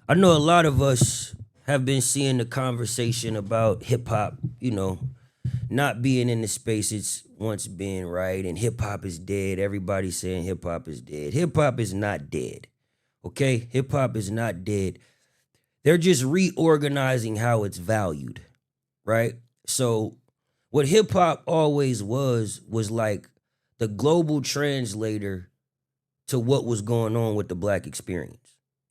I know a lot of us have been seeing the conversation about hip hop, not being in the space it's once been, right? And hip hop is dead. Everybody's saying hip hop is dead. Hip hop is not dead. Okay? Hip hop is not dead. They're just reorganizing how it's valued, right? So what hip hop always was like the global translator to what was going on with the black experience.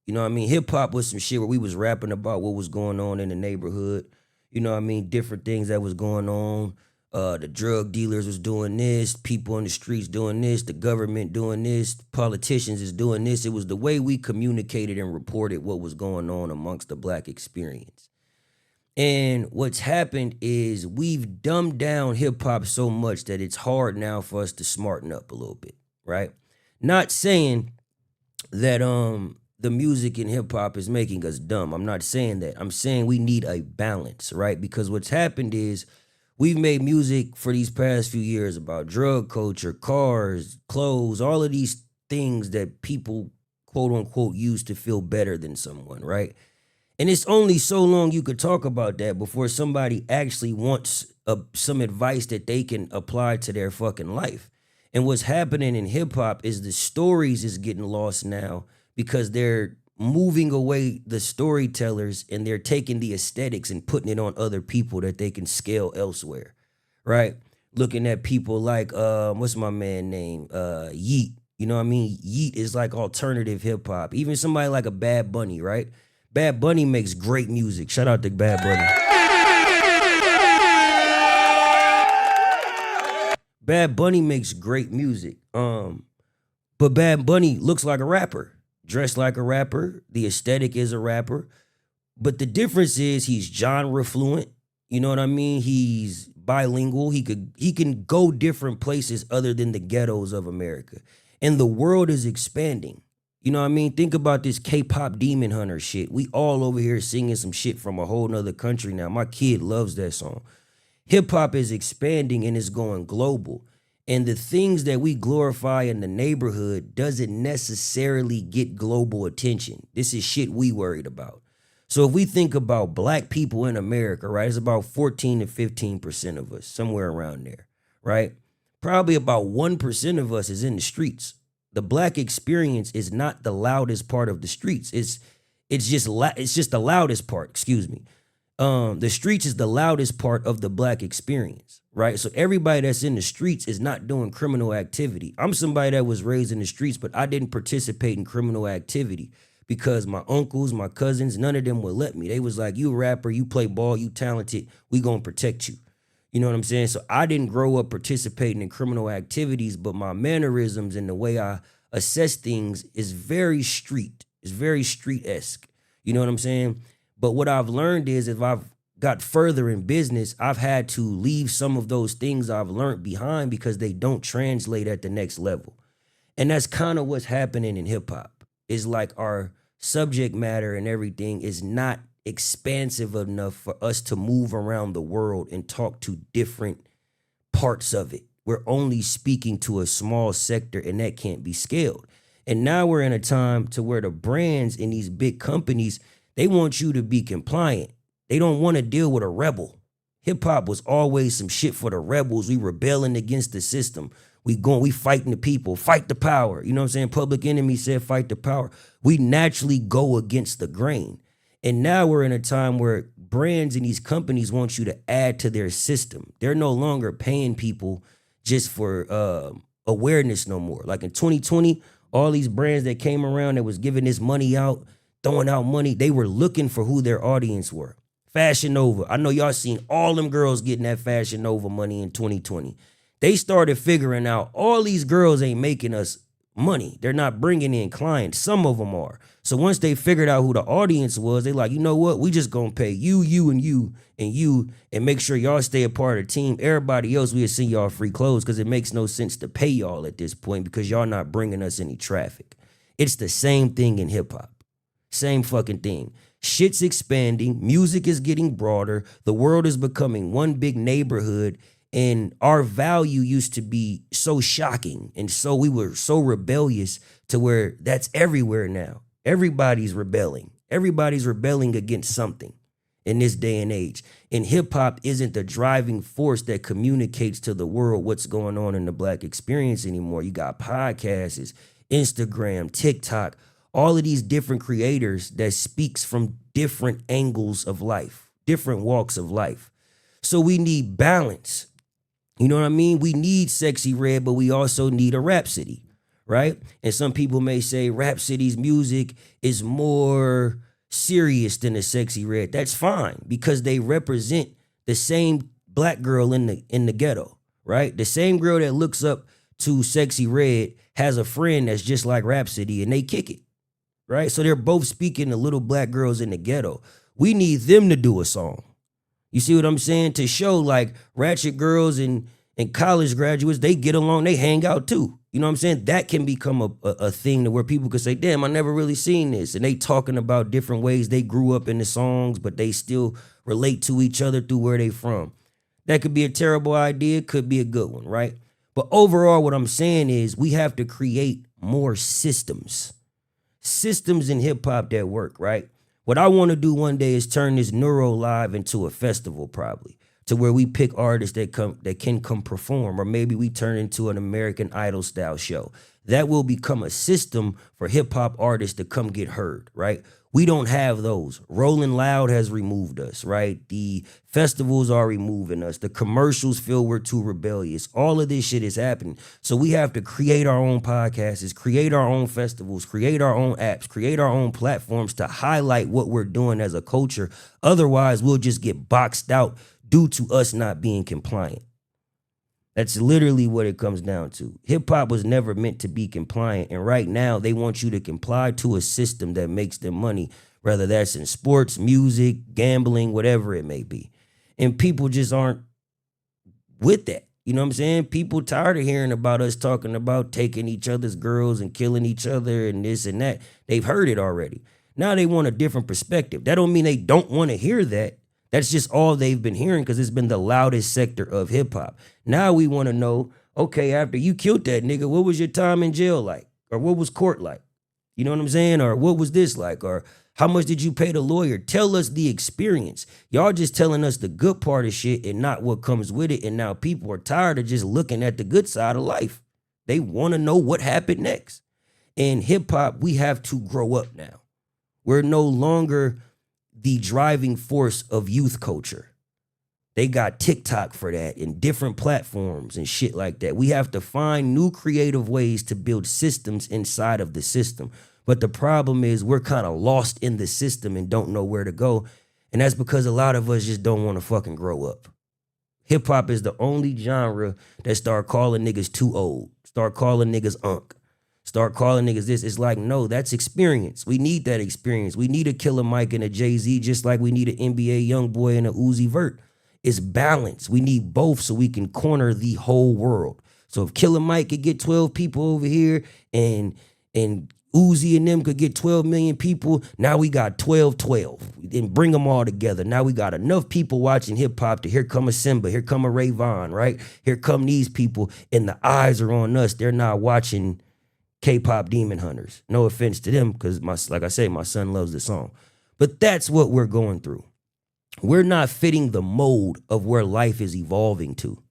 You know what I mean? Hip hop was some shit where we was rapping about what was going on in the neighborhood. You know what I mean? Different things that was going on. The drug dealers was doing this, people in the streets doing this, the government doing this, politicians is doing this. It was the way we communicated and reported what was going on amongst the black experience. And what's happened is we've dumbed down hip hop so much that it's hard now for us to smarten up a little bit, right? Not saying that the music in hip hop is making us dumb. I'm not saying that. I'm saying we need a balance, right? Because what's happened is we've made music for these past few years about drug culture, cars, clothes, all of these things that people quote unquote use to feel better than someone, right? And it's only so long you could talk about that before somebody actually wants some advice that they can apply to their fucking life. And what's happening in hip hop is the stories is getting lost now because they're moving away the storytellers and they're taking the aesthetics and putting it on other people that they can scale elsewhere, right? Looking at people like what's my man name? Yeet. You know what I mean? Yeet is like alternative hip hop. Even somebody like a Bad Bunny, right? Bad Bunny makes great music. Shout out to Bad Bunny. Bad Bunny makes great music. But Bad Bunny looks like a rapper, dressed like a rapper. The aesthetic is a rapper. But the difference is he's genre fluent. You know what I mean? He's bilingual. He can go different places other than the ghettos of America. And the world is expanding. You know what I mean? Think about this K-pop Demon Hunter shit. We all over here singing some shit from a whole nother country now. My kid loves that song. Hip hop is expanding and it's going global. And the things that we glorify in the neighborhood doesn't necessarily get global attention. This is shit we worried about. So if we think about black people in America, right, it's about 14 to 15% of us, somewhere around there, right? Probably about 1% of us is in the streets. The black experience is not the loudest part of the streets. It's just the loudest part, excuse me. The streets is the loudest part of the black experience, right? So everybody that's in the streets is not doing criminal activity. I'm somebody that was raised in the streets, but I didn't participate in criminal activity because my uncles, my cousins, none of them would let me. They was like, you a rapper, you play ball, you talented, we gonna protect you. You know what I'm saying? So I didn't grow up participating in criminal activities, but my mannerisms and the way I assess things is very street. It's very street-esque. You know what I'm saying? But what I've learned is if I've got further in business, I've had to leave some of those things I've learned behind because they don't translate at the next level. And that's kind of what's happening in hip hop. It's like our subject matter and everything is not expansive enough for us to move around the world and talk to different parts of it. We're only speaking to a small sector and that can't be scaled. And now we're in a time to where the brands in these big companies, they want you to be compliant. They don't want to deal with a rebel. Hip hop was always some shit for the rebels. We rebelling against the system. We fighting the people, fight the power. You know what I'm saying? Public Enemy said fight the power. We naturally go against the grain. And now we're in a time where brands and these companies want you to add to their system. They're no longer paying people just for awareness no more. Like in 2020, all these brands that came around that was giving this money out, throwing out money, they were looking for who their audience were. Fashion Nova. I know y'all seen all them girls getting that Fashion Nova money in 2020. They started figuring out all these girls ain't making us money. They're not bringing in clients. Some of them are. So once they figured out who the audience was, they like, you know what? We just gonna pay you, and make sure y'all stay a part of the team. Everybody else, we'll send y'all free clothes because it makes no sense to pay y'all at this point because y'all not bringing us any traffic. It's the same thing in hip hop. Same fucking thing. Shit's expanding. Music is getting broader. The world is becoming one big neighborhood. And our value used to be so shocking. And so we were so rebellious to where that's everywhere now. Everybody's rebelling. Everybody's rebelling against something in this day and age. And hip hop isn't the driving force that communicates to the world what's going on in the Black experience anymore. You got podcasts, Instagram, TikTok, all of these different creators that speaks from different angles of life, different walks of life. So we need balance. You know what I mean? We need Sexy Red, but we also need a Rhapsody, right? And some people may say Rhapsody's music is more serious than a Sexy Red. That's fine because they represent the same Black girl in the ghetto, right? The same girl that looks up to Sexy Red has a friend that's just like Rhapsody and they kick it, right? So they're both speaking to little Black girls in the ghetto. We need them to do a song. You see what I'm saying? To show like ratchet girls and college graduates, they get along, they hang out too. You know what I'm saying? That can become a thing to where people could say, damn, I never really seen this. And they talking about different ways they grew up in the songs, but they still relate to each other through where they from. That could be a terrible idea, could be a good one, right? But overall, what I'm saying is we have to create more systems. Systems in hip hop that work, right? What I want to do one day is turn this Neuro Live into a festival, probably, to where we pick artists that can come perform, or maybe we turn into an American Idol style show. That will become a system for hip hop artists to come get heard, right? We don't have those. Rolling Loud has removed us, right? The festivals are removing us. The commercials feel we're too rebellious. All of this shit is happening. So we have to create our own podcasts, create our own festivals, create our own apps, create our own platforms to highlight what we're doing as a culture. Otherwise, we'll just get boxed out due to us not being compliant. That's literally what it comes down to. Hip hop was never meant to be compliant. And right now they want you to comply to a system that makes them money, whether that's in sports, music, gambling, whatever it may be. And people just aren't with that. You know what I'm saying? People tired of hearing about us talking about taking each other's girls and killing each other and this and that. They've heard it already. Now they want a different perspective. That don't mean they don't want to hear that. That's just all they've been hearing because it's been the loudest sector of hip hop. Now we want to know, okay, after you killed that nigga, what was your time in jail like? Or what was court like? You know what I'm saying? Or what was this like? Or how much did you pay the lawyer? Tell us the experience. Y'all just telling us the good part of shit and not what comes with it. And now people are tired of just looking at the good side of life. They want to know what happened next. In hip hop, we have to grow up now. We're no longer the driving force of youth culture. They got TikTok for that and different platforms and shit like that. We have to find new creative ways to build systems inside of the system. But the problem is we're kind of lost in the system and don't know where to go. And that's because a lot of us just don't want to fucking grow up. Hip hop is the only genre that start calling niggas too old, start calling niggas unk. Start calling niggas this. It's like, no, that's experience. We need that experience. We need a Killer Mike and a Jay-Z just like we need an NBA Youngboy and a Uzi Vert. It's balance. We need both so we can corner the whole world. So if Killer Mike could get 12 people over here and Uzi and them could get 12 million people, now we got 12. And bring them all together. Now we got enough people watching hip hop to here come a Simba, here come a Ray Vaughn, right? Here come these people and the eyes are on us. They're not watching K-pop Demon Hunters. No offense to them, because like I say, my son loves the song. But that's what we're going through. We're not fitting the mold of where life is evolving to.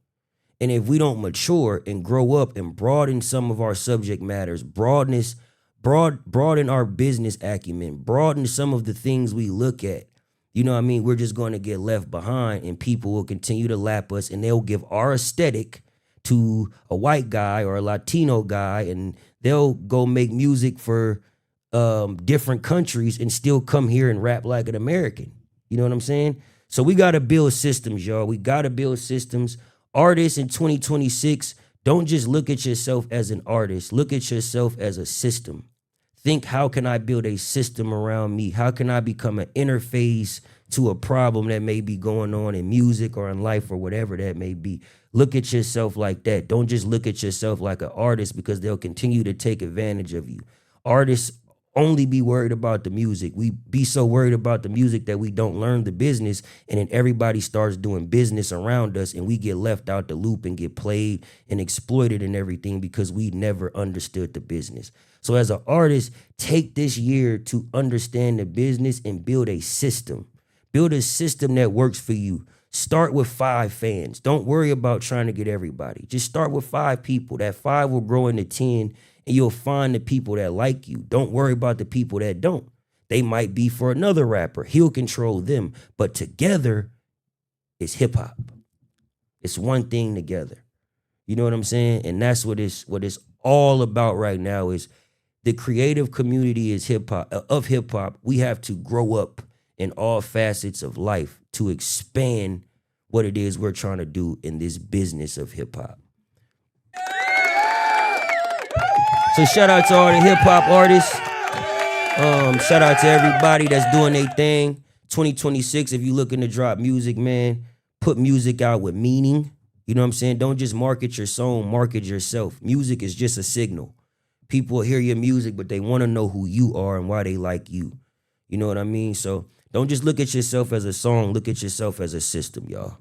And if we don't mature and grow up and broaden some of our subject matters, broaden our business acumen, broaden some of the things we look at, you know what I mean? We're just going to get left behind and people will continue to lap us and they'll give our aesthetic to a white guy or a Latino guy and they'll go make music for different countries and still come here and rap like an American. You know what I'm saying? So we got to build systems, y'all. We got to build systems. Artists in 2026, don't just look at yourself as an artist. Look at yourself as a system. Think, how can I build a system around me? How can I become an interface to a problem that may be going on in music or in life or whatever that may be? Look at yourself like that. Don't just look at yourself like an artist because they'll continue to take advantage of you. Artists only be worried about the music. We be so worried about the music that we don't learn the business, and then everybody starts doing business around us, and we get left out the loop and get played and exploited and everything because we never understood the business. So as an artist, take this year to understand the business and build a system. Build a system that works for you. Start with 5 fans. Don't worry about trying to get everybody. Just start with 5 people. That 5 will grow into 10, and you'll find the people that like you. Don't worry about the people that don't. They might be for another rapper. He'll control them. But together, it's hip hop. It's one thing together. You know what I'm saying? And that's what it's all about right now is the creative community is hip hop. We have to grow up in all facets of life to expand what it is we're trying to do in this business of hip hop. So shout out to all the hip hop artists. Shout out to everybody that's doing their thing. 2026, if you're looking to drop music, man, put music out with meaning. You know what I'm saying? Don't just market your song, market yourself. Music is just a signal. People hear your music, but they want to know who you are and why they like you. You know what I mean? So don't just look at yourself as a song. Look at yourself as a system, y'all.